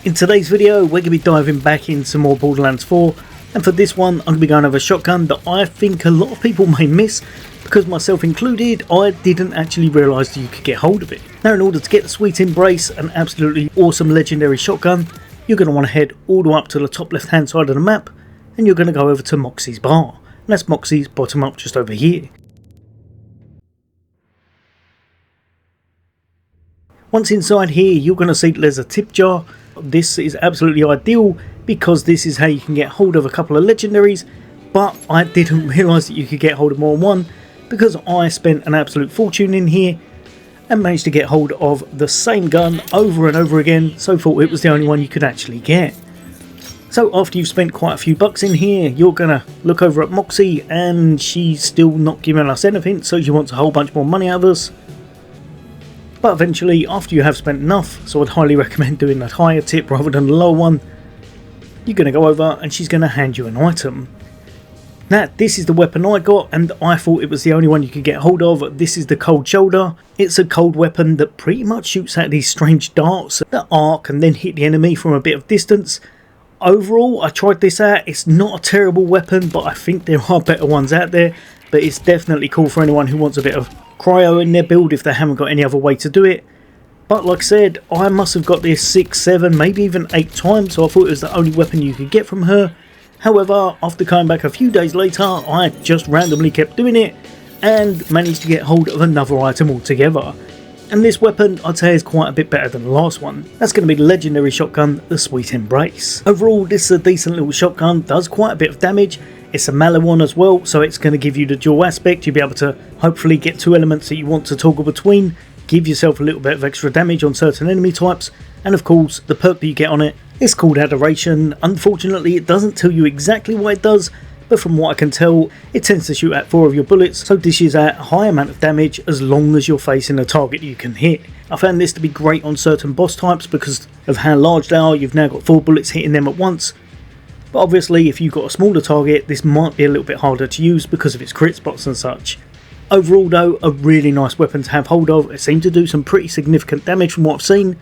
In today's video we're going to be diving back in some more Borderlands 4, and for this one I'm going to be going over a shotgun that I think a lot of people may miss, because myself included, I didn't actually realise that you could get hold of it. Now in order to get the Sweet Embrace, an absolutely awesome legendary shotgun, you're going to want to head all the way up to the top left hand side of the map, and you're going to go over to Moxxi's bar, and that's Moxxi's bottom up just over here. Once inside here you're going to see there's a tip jar. This is absolutely ideal because this is how you can get hold of a couple of legendaries, but I didn't realise that you could get hold of more than one because I spent an absolute fortune in here and managed to get hold of the same gun over and over again, so thought it was the only one you could actually get. So after you've spent quite a few bucks in here, you're going to look over at Moxxi and she's still not giving us anything, so she wants a whole bunch more money out of us. But eventually, after you have spent enough, so I'd highly recommend doing that higher tip rather than the lower one, you're going to go over and she's going to hand you an item. Now this is the weapon I got, and I thought it was the only one you could get hold of. This is the Cold Shoulder. It's a cold weapon that pretty much shoots out these strange darts that arc and then hit the enemy from a bit of distance. Overall, I tried this out. It's not a terrible weapon, but I think there are better ones out there. But it's definitely cool for anyone who wants a bit of cryo in their build if they haven't got any other way to do it. But like I said, I must have got this 6, 7, maybe even 8 times, so I thought it was the only weapon you could get from her. However, after coming back a few days later, I just randomly kept doing it and managed to get hold of another item altogether. And this weapon I'd say is quite a bit better than the last one. That's going to be the legendary shotgun, the Sweet Embrace. Overall, this is a decent little shotgun, does quite a bit of damage. It's a mallow one as well, so it's going to give you the dual aspect. You'll be able to hopefully get 2 elements that you want to toggle between, give yourself a little bit of extra damage on certain enemy types, and of course the perk that you get on it is called Adoration. Unfortunately it doesn't tell you exactly what it does, but from what I can tell it tends to shoot at 4 of your bullets, so dishes out a high amount of damage as long as you're facing a target you can hit. I found this to be great on certain boss types because of how large they are. You've now got 4 bullets hitting them at once. But obviously if you've got a smaller target this might be a little bit harder to use because of its crit spots and such. Overall though, a really nice weapon to have hold of. It seemed to do some pretty significant damage from what I've seen.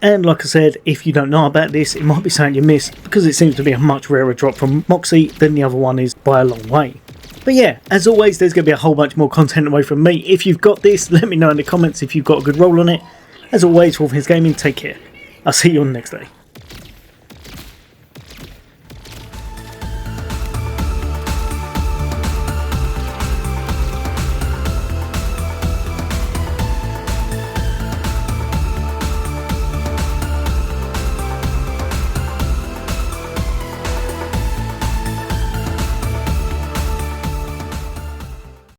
And like I said, if you don't know about this, it might be something you missed because it seems to be a much rarer drop from Moxxi than the other one is by a long way. But yeah, as always there's going to be a whole bunch more content away from me. If you've got this, let me know in the comments if you've got a good roll on it. As always, for Gaming, take care. I'll see you on the next day.